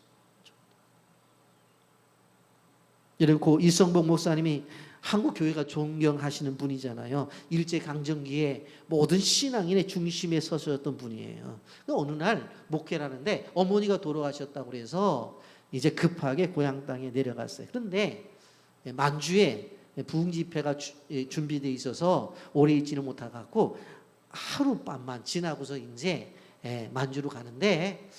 여러분, 고 이성복 목사님이 한국 교회가 존경하시는 분이잖아요. 일제강점기에 모든 신앙인의 중심에 서셨던 분이에요. 어느 날 목회를 하는데 어머니가 돌아가셨다고 그래서 이제 급하게 고향 땅에 내려갔어요. 그런데 만주에 부흥 집회가 준비되어 있어서 오래 있지는 못하고 하룻밤만 지나고서 이제 만주로 가는데,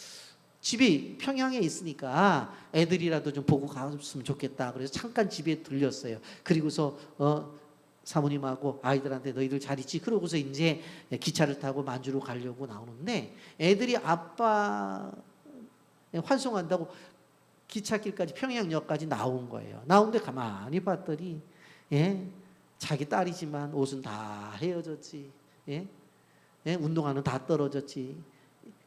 집이 평양에 있으니까 애들이라도 좀 보고 갔으면 좋겠다. 그래서 잠깐 집에 들렸어요. 그리고서 사모님하고 아이들한테 너희들 잘 있지? 그러고서 이제 기차를 타고 만주로 가려고 나오는데 애들이 아빠 환송한다고 기찻길까지 평양역까지 나온 거예요. 나오는데 가만히 봤더니 자기 딸이지만 옷은 다 헤어졌지. 운동화는 다 떨어졌지.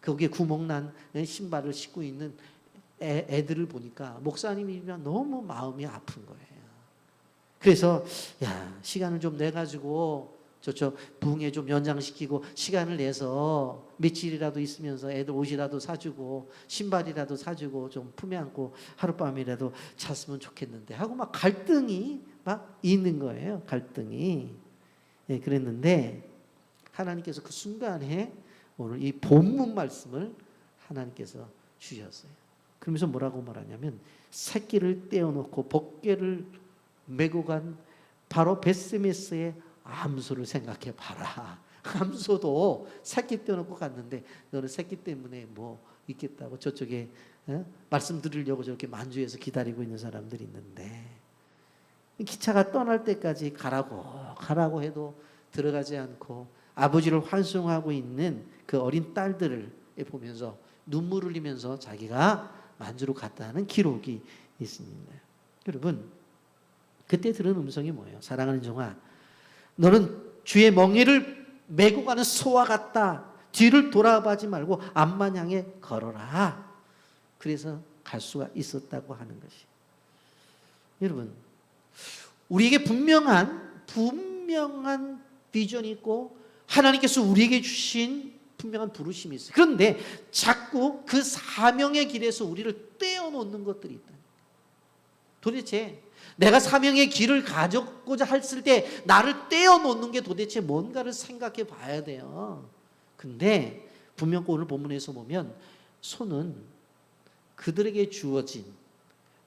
거기에 구멍난 신발을 신고 있는 애들을 보니까 목사님이면 너무 마음이 아픈 거예요. 그래서 시간을 좀 내가지고 저쪽 부흥회 좀 연장시키고 시간을 내서 며칠이라도 있으면서 애들 옷이라도 사주고 신발이라도 사주고 좀 품에 안고 하룻밤이라도 잤으면 좋겠는데 하고 막 갈등이 막 있는 거예요. 갈등이. 그랬는데 하나님께서 그 순간에 오늘 이 본문 말씀을 하나님께서 주셨어요. 그러면서 뭐라고 말하냐면, 새끼를 떼어놓고 복개를 메고 간 바로 베스메스의 암소를 생각해 봐라. 암소도 새끼 떼어놓고 갔는데 너는 새끼 때문에 뭐 있겠다고 저쪽에 말씀 드리려고 저렇게 만주에서 기다리고 있는 사람들이 있는데, 기차가 떠날 때까지 가라고 해도 들어가지 않고 아버지를 환송하고 있는 그 어린 딸들을 보면서 눈물을 흘리면서 자기가 만주로 갔다는 기록이 있습니다. 여러분, 그때 들은 음성이 뭐예요? 사랑하는 종아, 너는 주의 멍에를 메고 가는 소와 같다. 뒤를 돌아보지 말고 앞만 향해 걸어라. 그래서 갈 수가 있었다고 하는 것이. 여러분, 우리에게 분명한 비전이 있고 하나님께서 우리에게 주신 분명한 부르심이 있어요. 그런데 자꾸 그 사명의 길에서 우리를 떼어놓는 것들이 있다. 도대체 내가 사명의 길을 가져고자 했을 때 나를 떼어놓는 게 도대체 뭔가를 생각해 봐야 돼요. 근데 분명 오늘 본문에서 보면 손은 그들에게 주어진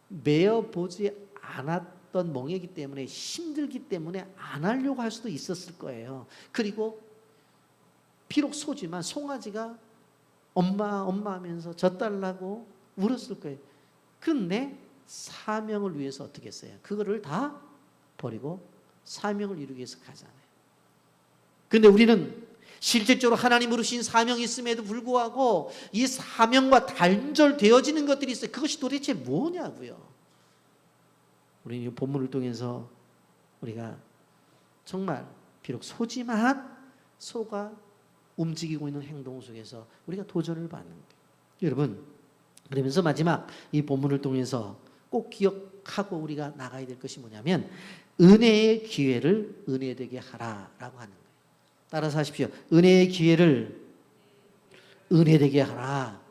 메어보지 않았던 멍이기 때문에 힘들기 때문에 안 하려고 할 수도 있었을 거예요. 그리고 비록 소지만 송아지가 엄마 하면서 젖달라고 울었을 거예요. 그런데 사명을 위해서 어떻게 했어요? 그거를 다 버리고 사명을 이루기 위해서 가잖아요. 그런데 우리는 실질적으로 하나님으로 주신 사명이 있음에도 불구하고 이 사명과 단절되어지는 것들이 있어요. 그것이 도대체 뭐냐고요. 우리는 이 본문을 통해서 우리가 정말 비록 소지만 소가 움직이고 있는 행동 속에서 우리가 도전을 받는 거예요. 여러분, 그러면서 마지막 이 본문을 통해서 꼭 기억하고 우리가 나가야 될 것이 뭐냐면, 은혜의 기회를 은혜되게 하라라고 하는 거예요. 따라서 하십시오. 은혜의 기회를 은혜되게 하라.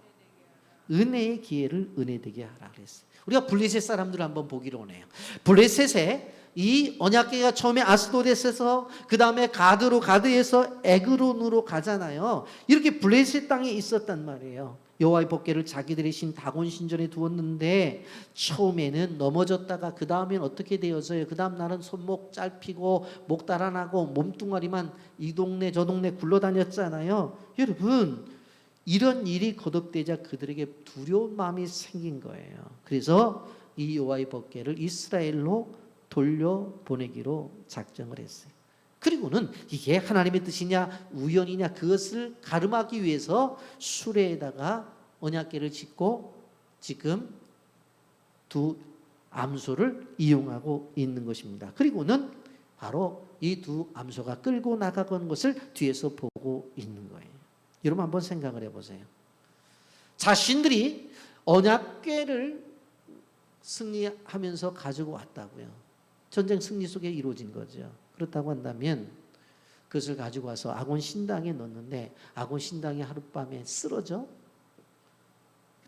은혜의 기회를 은혜되게 하라 그랬어요. 우리가 블레셋 사람들을 한번 보기로 하네요. 블레셋에 이 언약궤가 처음에 아스도렛에서 그 다음에 가드에서 에그론으로 가잖아요. 이렇게 블레셋 땅에 있었단 말이에요. 여호와의 법궤를 자기들의 신 다곤 신전에 두었는데 처음에는 넘어졌다가 그 다음엔 어떻게 되어서요? 그 다음 날은 손목 짧히고 목 달아나고 몸뚱아리만 이 동네 저 동네 굴러다녔잖아요. 여러분, 이런 일이 거듭되자 그들에게 두려운 마음이 생긴 거예요. 그래서 이 여호와의 법궤를 이스라엘로 돌려보내기로 작정을 했어요. 그리고는 이게 하나님의 뜻이냐 우연이냐 그것을 가름하기 위해서 수레에다가 언약궤를 짓고 지금 두 암소를 이용하고 있는 것입니다. 그리고는 바로 이 두 암소가 끌고 나가는 것을 뒤에서 보고 있는 거예요. 여러분 한번 생각을 해보세요. 자신들이 언약궤를 승리하면서 가지고 왔다고요. 전쟁 승리 속에 이루어진 거죠. 그렇다고 한다면 그것을 가지고 와서 아곤 신당에 넣는데 아곤 신당이 하룻밤에 쓰러져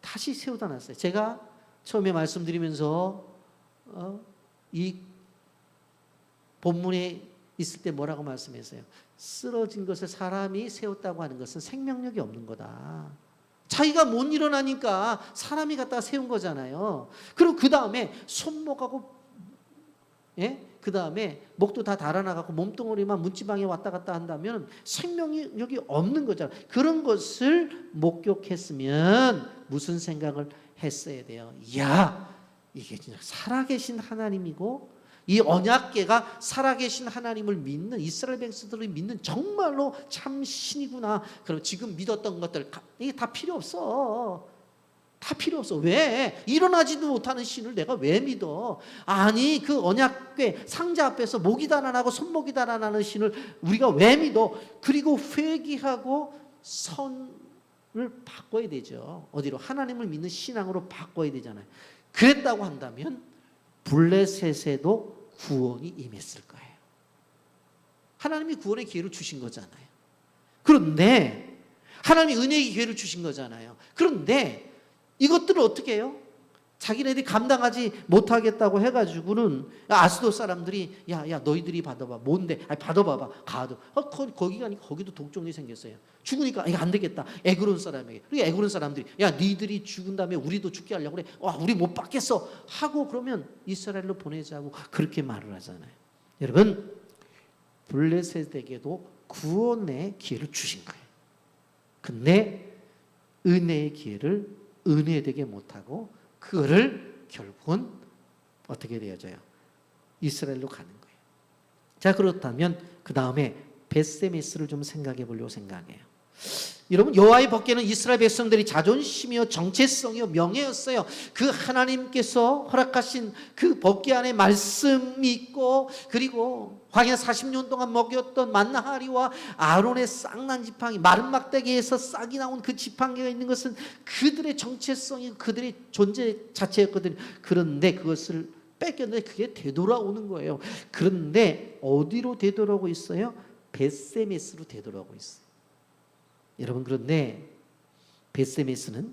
다시 세우다 놨어요. 제가 처음에 말씀드리면서 이 본문에 있을 때 뭐라고 말씀했어요? 쓰러진 것을 사람이 세웠다고 하는 것은 생명력이 없는 거다. 자기가 못 일어나니까 사람이 갖다가 세운 거잖아요. 그리고 그 다음에 손목하고 그 다음에 목도 다 달아나가고 몸뚱어리만 문지방에 왔다 갔다 한다면 생명력이 없는 거잖아요. 그런 것을 목격했으면 무슨 생각을 했어야 돼요? 이야, 이게 진짜 살아계신 하나님이고 이 언약궤가 살아계신 하나님을 믿는 이스라엘 백성들을 믿는 정말로 참 신이구나. 그럼 지금 믿었던 것들 이게 다 필요 없어. 다 필요 없어. 왜? 일어나지도 못하는 신을 내가 왜 믿어? 아니 그 언약궤 상자 앞에서 목이 달아나고 손목이 달아나는 신을 우리가 왜 믿어? 그리고 회개하고 선을 바꿔야 되죠. 어디로? 하나님을 믿는 신앙으로 바꿔야 되잖아요. 그랬다고 한다면 블레셋에도 구원이 임했을 거예요. 하나님이 구원의 기회를 주신 거잖아요. 그런데 하나님이 은혜의 기회를 주신 거잖아요. 그런데 이것들을 어떻게 해요? 자기네들이 감당하지 못하겠다고 해가지고는 아스돗 사람들이 야 너희들이 받아봐. 뭔데? 아니 받아봐봐. 가도 거기가 아니고 거기도 독종이 생겼어요. 죽으니까 이거 안 되겠다. 에그론 사람에게. 그러니까 에그론 사람들이 야 니들이 죽은 다음에 우리도 죽게 하려고 그래. 와 우리 못 받겠어 하고 그러면 이스라엘로 보내자고 그렇게 말을 하잖아요. 여러분 블레셋에게도 구원의 기회를 주신 거예요. 근데 은혜의 기회를 은혜되게 못하고 그거를 결국은 어떻게 되어져요? 이스라엘로 가는 거예요. 자 그렇다면 그 다음에 벳세메스를 좀 생각해 보려고 생각해요. 여러분 여호와의 법궤는 이스라엘 백성들이 자존심이요 정체성이요 명예였어요. 그 하나님께서 허락하신 그 법궤 안에 말씀이 있고 그리고 광야 40년 동안 먹였던 만나하리와 아론의 싹난 지팡이 마른 막대기에서 싹이 나온 그 지팡이가 있는 것은 그들의 정체성이 그들의 존재 자체였거든요. 그런데 그것을 뺏겼는데 그게 되돌아오는 거예요. 그런데 어디로 되돌아오고 있어요? 벳세메스로 되돌아오고 있어요. 여러분 그런데 벳세메스는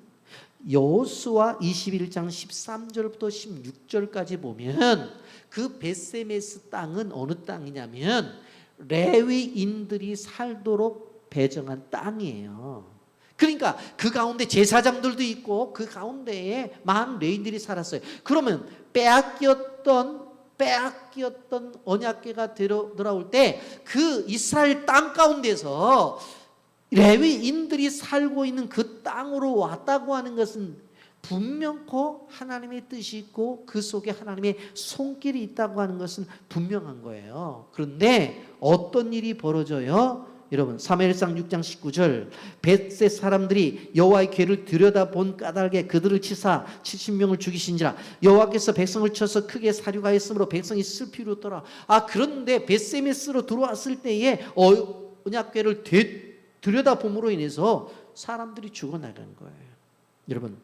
여호수아 21장 13절부터 16절까지 보면 그 벳세메스 땅은 어느 땅이냐면 레위인들이 살도록 배정한 땅이에요. 그러니까 그 가운데 제사장들도 있고 그 가운데에 많은 레위인들이 살았어요. 그러면 빼앗겼던 언약궤가 돌아올 때 그 이스라엘 땅 가운데서 레위인들이 살고 있는 그 땅으로 왔다고 하는 것은 분명코 하나님의 뜻이 있고 그 속에 하나님의 손길이 있다고 하는 것은 분명한 거예요. 그런데 어떤 일이 벌어져요? 여러분 사무엘상 6장 19절 벳셋 사람들이 여호와의 궤를 들여다본 까닭에 그들을 치사 70명을 죽이신지라 여호와께서 백성을 쳐서 크게 사륙하였으므로 백성이 슬피 울었더라. 그런데 벳세메스로 들어왔을 때에 언약궤를 들여다봄으로 인해서 사람들이 죽어나가는 거예요. 여러분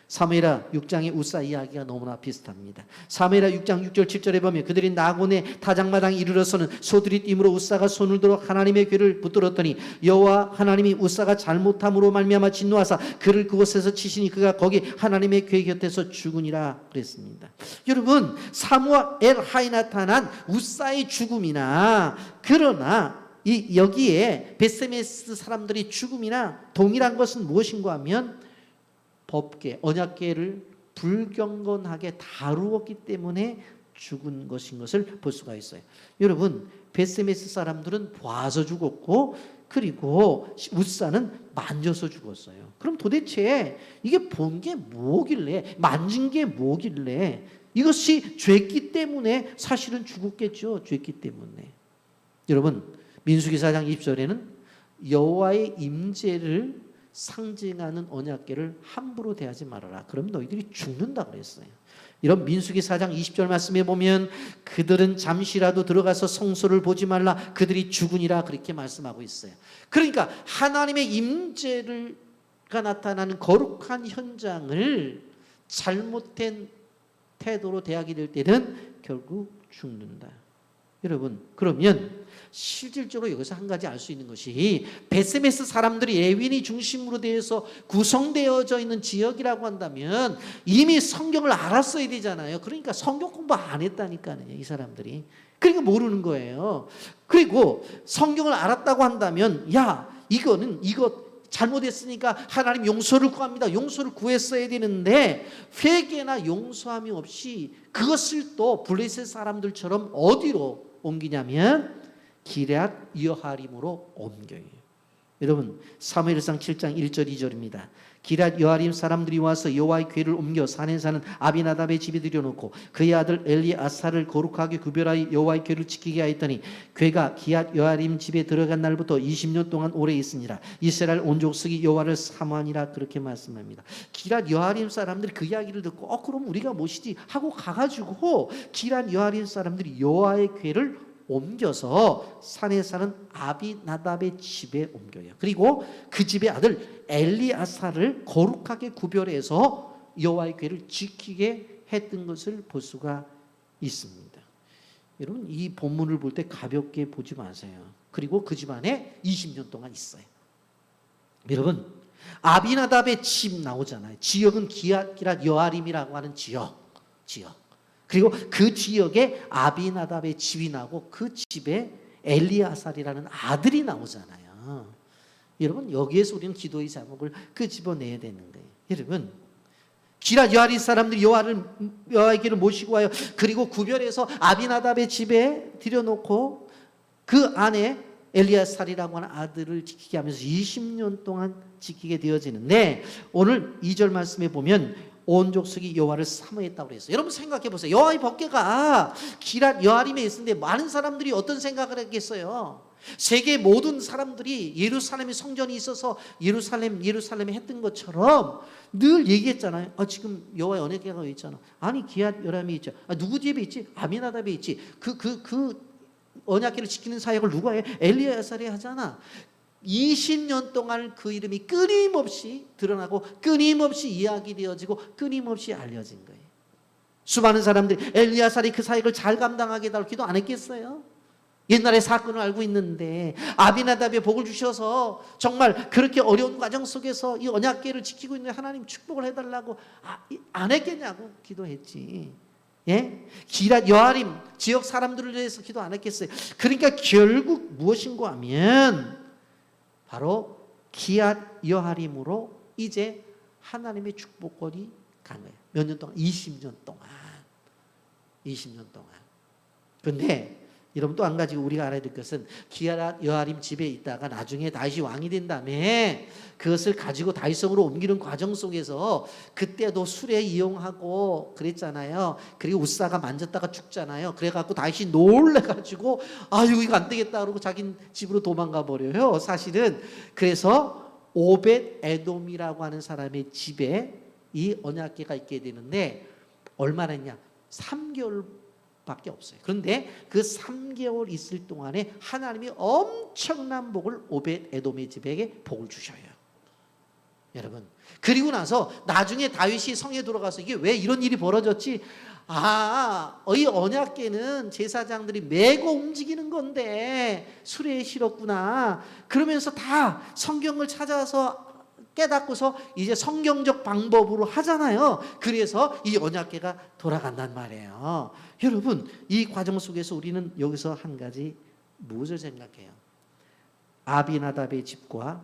사무엘하 6장의 우사 이야기가 너무나 비슷합니다. 사무엘하 6장 6절 7절에 보면 그들이 나곤의 타작마당에 이르러서는 소들이 뛰므로 우사가 손을 들어 하나님의 궤를 붙들었더니 여호와 하나님이 우사가 잘못함으로 말미암아 진노하사 그를 그곳에서 치시니 그가 거기 하나님의 궤 곁에서 죽으니라 그랬습니다. 여러분, 사무엘하에 나타난 우사의 죽음이나 그러나 여기에 베세메스 사람들이 죽음이나 동일한 것은 무엇인가 하면 법계, 언약계를 불경건하게 다루었기 때문에 죽은 것인 것을 볼 수가 있어요. 여러분, 베세메스 사람들은 봐서 죽었고 그리고 우사는 만져서 죽었어요. 그럼 도대체 이게 본 게 뭐길래, 만진 게 뭐길래, 이것이 죄기 때문에 사실은 죽었겠죠. 죄기 때문에. 여러분, 민수기 4장 20절에는 여호와의 임재를 상징하는 언약궤를 함부로 대하지 말아라. 그럼 너희들이 죽는다 그랬어요. 이런 민수기 4장 20절 말씀에 보면 그들은 잠시라도 들어가서 성소를 보지 말라. 그들이 죽으니라 그렇게 말씀하고 있어요. 그러니까 하나님의 임재가 나타나는 거룩한 현장을 잘못된 태도로 대하게 될 때는 결국 죽는다. 여러분, 그러면 실질적으로 여기서 한 가지 알 수 있는 것이 베세메스 사람들이 레위인이 중심으로 되어서 구성되어져 있는 지역이라고 한다면 이미 성경을 알았어야 되잖아요. 그러니까 성경 공부 안 했다니까요, 이 사람들이. 그러니까 모르는 거예요. 그리고 성경을 알았다고 한다면 이거 잘못했으니까 하나님 용서를 구합니다. 용서를 구했어야 되는데 회개나 용서함이 없이 그것을 또 블레셋 사람들처럼 어디로 옮기냐면 기럇 여하림으로 옮겨요. 여러분, 사무엘상 7장 1절 2절입니다. 기럇 여하림 사람들이 와서 여호와의 궤를 옮겨 산에 사는 아비나답의 집에 들여놓고 그의 아들 엘리아사를 거룩하게 구별하여 여호와의 궤를 지키게 하였더니 궤가 기럇 여하림 집에 들어간 날부터 20년 동안 오래 있으니라. 이스라엘 온 족속이 여호와를 사모하니라 그렇게 말씀합니다. 기럇 여하림 사람들이 그 이야기를 듣고 그럼 우리가 무엇이지 하고 가가지고 기럇 여하림 사람들이 여호와의 궤를 옮겨서 산에 사는 아비나답의 집에 옮겨요. 그리고 그 집의 아들 엘리아사를 거룩하게 구별해서 여호와의 궤를 지키게 했던 것을 볼 수가 있습니다. 여러분, 이 본문을 볼 때 가볍게 보지 마세요. 그리고 그 집안에 20년 동안 있어요. 여러분, 아비나답의 집 나오잖아요. 지역은 기럇 여하림이라고 하는 지역. 그리고 그 지역에 아비나답의 집이 나고 그 집에 엘리아살이라는 아들이 나오잖아요. 여러분, 여기에서 우리는 기도의 제목을 끄집어내야 되는 거예요. 여러분, 기럇 여하림 사람들이 여호와의 궤를 모시고 와요. 그리고 구별해서 아비나답의 집에 들여놓고 그 안에 엘리아살이라고 하는 아들을 지키게 하면서 20년 동안 지키게 되어지는데 오늘 2절 말씀에 보면 온 족속이 여호와를 사모했다고 그랬어요. 여러분 생각해 보세요. 여호와의 법궤가 기럇 여하림에 있었는데 많은 사람들이 어떤 생각을 했겠어요? 세계 모든 사람들이 예루살렘에 성전이 있어서 예루살렘에 했던 것처럼 늘 얘기했잖아요. 지금 여호와의 언약궤가 왜 있잖아. 아니 기럇 여하림에 있죠. 누구 집에 있지? 아비나답에 있지. 그 언약궤를 지키는 사역을 누가 해? 엘리야살이 하잖아. 20년 동안 그 이름이 끊임없이 드러나고 끊임없이 이야기되어지고 끊임없이 알려진 거예요. 수많은 사람들이 엘리야살이 그 사역을 잘 감당하게 해달라고 기도 안 했겠어요? 옛날에 사건을 알고 있는데 아비나답의 복을 주셔서 정말 그렇게 어려운 과정 속에서 이 언약궤를 지키고 있는 하나님 축복을 해달라고 안 했겠냐고 기도했지. 예? 기럇 여하림 지역 사람들을 위해서 기도 안 했겠어요? 그러니까 결국 무엇인가 하면 바로 기럇 여하림으로 이제 하나님의 축복권이 간 거예요. 몇 년 동안? 20년 동안. 그런데 여러분 또 한 가지 우리가 알아야 될 것은 기럇 여하림 집에 있다가 나중에 다윗이 왕이 된 다음에 그것을 가지고 다윗성으로 옮기는 과정 속에서 그때도 술에 이용하고 그랬잖아요. 그리고 우사가 만졌다가 죽잖아요. 그래갖고 다윗이 놀래가지고 이거 안 되겠다 그러고 자기 집으로 도망가 버려요. 사실은 그래서 오벳 에돔이라고 하는 사람의 집에 이 언약궤가 있게 되는데 얼마나 했냐? 3개월 밖에 없어요. 그런데 그 3개월 있을 동안에 하나님이 엄청난 복을 오벳 에돔의 집에게 복을 주셔요. 여러분. 그리고 나서 나중에 다윗이 성에 들어가서 이게 왜 이런 일이 벌어졌지? 이 언약궤는 제사장들이 메고 움직이는 건데 수레에 실었구나. 그러면서 다 성경을 찾아서 깨닫고서 이제 성경적 방법으로 하잖아요. 그래서 이 언약궤가 돌아간단 말이에요. 여러분, 이 과정 속에서 우리는 여기서 한 가지 무엇을 생각해요? 아비나답의 집과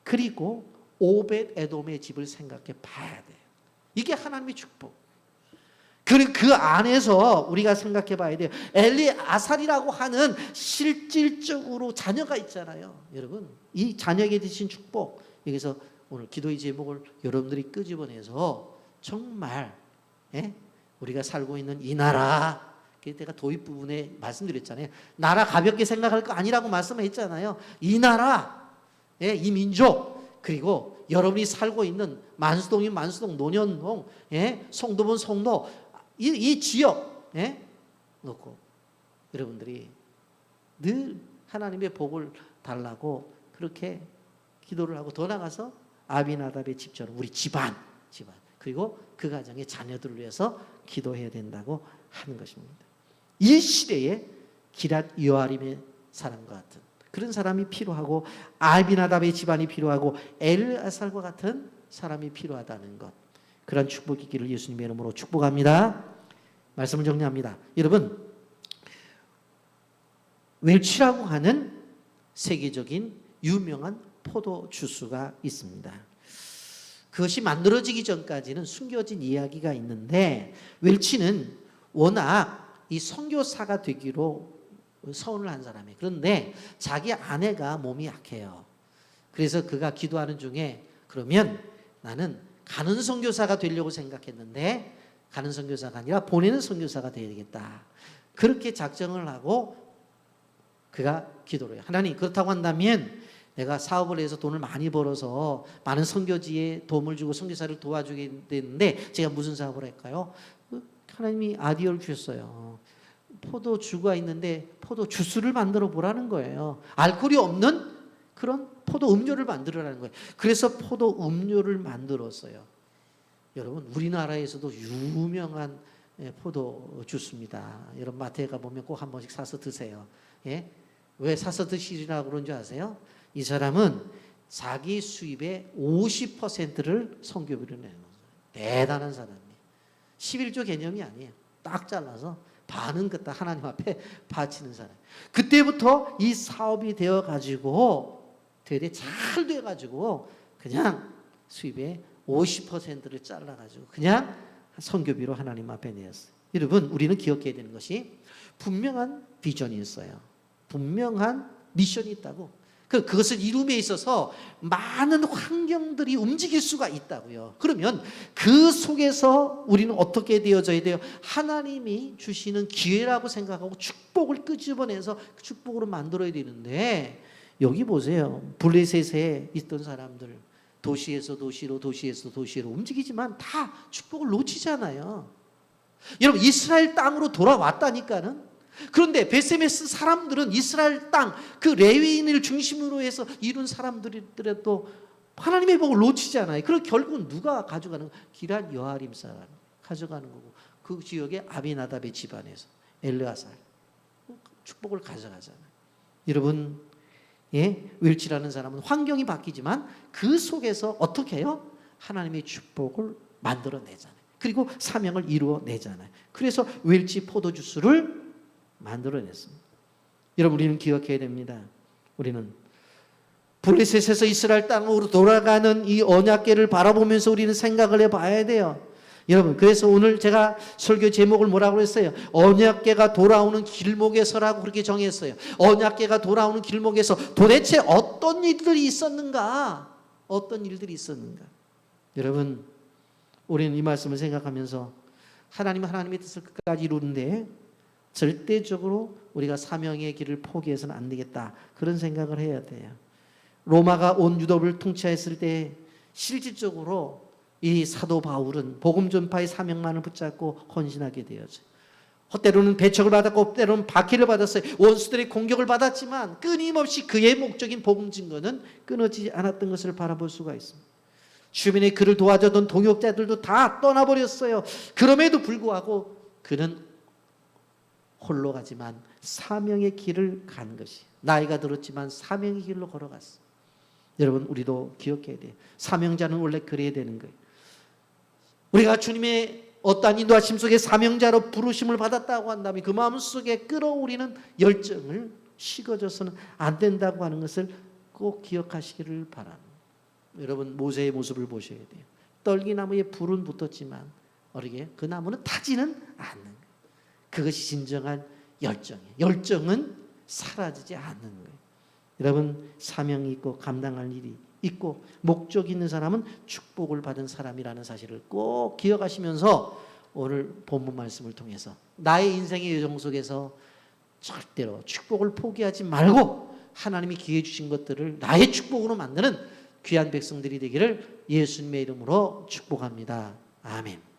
그리고 오벳 에돔의 집을 생각해 봐야 돼요. 이게 하나님의 축복. 그리고 그 안에서 우리가 생각해 봐야 돼요. 엘리아살이라고 하는 실질적으로 자녀가 있잖아요. 여러분, 이 자녀에게 주신 축복, 여기서 오늘 기도의 제목을 여러분들이 끄집어내서 정말 우리가 살고 있는 이 나라, 제가 도입 부분에 말씀드렸잖아요. 나라 가볍게 생각할 거 아니라고 말씀했잖아요. 이 나라, 이 민족, 그리고 여러분이 살고 있는 만수동이면 만수동, 논현동, 송도면 송도, 이 지역 놓고 여러분들이 늘 하나님의 복을 달라고 그렇게 기도를 하고 더 나가서 아비나답의 집처럼 우리 집안 그리고 그 가정의 자녀들을 위해서 기도해야 된다고 하는 것입니다. 이 시대에 기랏 여아림의 사람과 같은 그런 사람이 필요하고 아비나답의 집안이 필요하고 엘르아살과 같은 사람이 필요하다는 것, 그런 축복이 있기를 예수님의 이름으로 축복합니다. 말씀을 정리합니다. 여러분, 웰치라고 하는 세계적인 유명한 포도 주스가 있습니다. 그것이 만들어지기 전까지는 숨겨진 이야기가 있는데, 웰치는 워낙 이 선교사가 되기로 서운을 한 사람이에요. 그런데 자기 아내가 몸이 약해요. 그래서 그가 기도하는 중에 그러면 나는 가는 선교사가 되려고 생각했는데 가는 선교사가 아니라 보내는 선교사가 되어야 되겠다. 그렇게 작정을 하고 그가 기도를 해요. 하나님, 그렇다고 한다면 내가 사업을 해서 돈을 많이 벌어서 많은 선교지에 도움을 주고 선교사를 도와주게 되는데 제가 무슨 사업을 할까요? 하나님이 아이디어를 주셨어요. 포도주가 있는데 포도 주스를 만들어 보라는 거예요. 알코올이 없는 그런 포도 음료를 만들어라는 거예요. 그래서 포도 음료를 만들었어요. 여러분, 우리나라에서도 유명한 포도 주스입니다. 여러분 마트에 가보면 꼭 한 번씩 사서 드세요. 왜 사서 드시라고 그런 줄 아세요? 이 사람은 자기 수입의 50%를 선교비로 내는 거예요. 대단한 사람이에요. 11조 개념이 아니에요. 딱 잘라서 반은 그다 하나님 앞에 바치는 사람. 그때부터 이 사업이 되어가지고 되게 잘 돼가지고 그냥 수입의 50%를 잘라가지고 그냥 선교비로 하나님 앞에 내었어요. 여러분, 우리는 기억해야 되는 것이 분명한 비전이 있어요. 분명한 미션이 있다고. 그것을 이룸에 있어서 많은 환경들이 움직일 수가 있다고요. 그러면 그 속에서 우리는 어떻게 되어져야 돼요? 하나님이 주시는 기회라고 생각하고 축복을 끄집어내서 그 축복으로 만들어야 되는데, 여기 보세요. 블레셋에 있던 사람들 도시에서 도시로 움직이지만 다 축복을 놓치잖아요. 여러분, 이스라엘 땅으로 돌아왔다니까는. 그런데 베세메스 사람들은 이스라엘 땅, 그 레위인을 중심으로 해서 이룬 사람들이더라도 하나님의 복을 놓치잖아요. 그럼 결국은 누가 가져가는 거예요? 기랏 여아림 사람 가져가는 거고, 그 지역의 아비나답의 집안에서 엘르아살 축복을 가져가잖아요. 여러분, 웰치라는 사람은 환경이 바뀌지만 그 속에서 어떻게 해요? 하나님의 축복을 만들어내잖아요. 그리고 사명을 이루어내잖아요. 그래서 웰치 포도주스를 만들어냈습니다. 여러분, 우리는 기억해야 됩니다. 우리는 블레셋에서 이스라엘 땅으로 돌아가는 이 언약궤를 바라보면서 우리는 생각을 해봐야 돼요. 여러분, 그래서 오늘 제가 설교 제목을 뭐라고 했어요? 언약궤가 돌아오는 길목에서라고 그렇게 정했어요. 언약궤가 돌아오는 길목에서 도대체 어떤 일들이 있었는가? 어떤 일들이 있었는가? 여러분, 우리는 이 말씀을 생각하면서 하나님은 하나님의 뜻을 끝까지 이루는데 절대적으로 우리가 사명의 길을 포기해서는 안 되겠다, 그런 생각을 해야 돼요. 로마가 온 유럽을 통치했을 때 실질적으로 이 사도 바울은 복음 전파의 사명만을 붙잡고 헌신하게 되었어요. 때로는 배척을 받았고 때로는 박해를 받았어요. 원수들의 공격을 받았지만 끊임없이 그의 목적인 복음 증거는 끊어지지 않았던 것을 바라볼 수가 있습니다. 주변에 그를 도와주던 동역자들도 다 떠나버렸어요. 그럼에도 불구하고 그는 홀로 가지만 사명의 길을 간 것이, 나이가 들었지만 사명의 길로 걸어갔어. 여러분, 우리도 기억해야 돼요. 사명자는 원래 그래야 되는 거예요. 우리가 주님의 어떠한 인도하심 속에 사명자로 부르심을 받았다고 한다면 그 마음속에 끌어오르는 열정을 식어져서는 안 된다고 하는 것을 꼭 기억하시기를 바랍니다. 여러분, 모세의 모습을 보셔야 돼요. 떨기나무에 불은 붙었지만 어리게 그 나무는 타지는 않는 거예요. 그것이 진정한 열정이에요. 열정은 사라지지 않는 거예요. 여러분, 사명이 있고 감당할 일이 있고 목적이 있는 사람은 축복을 받은 사람이라는 사실을 꼭 기억하시면서 오늘 본문 말씀을 통해서 나의 인생의 여정 속에서 절대로 축복을 포기하지 말고 하나님이 기회 주신 것들을 나의 축복으로 만드는 귀한 백성들이 되기를 예수님의 이름으로 축복합니다. 아멘.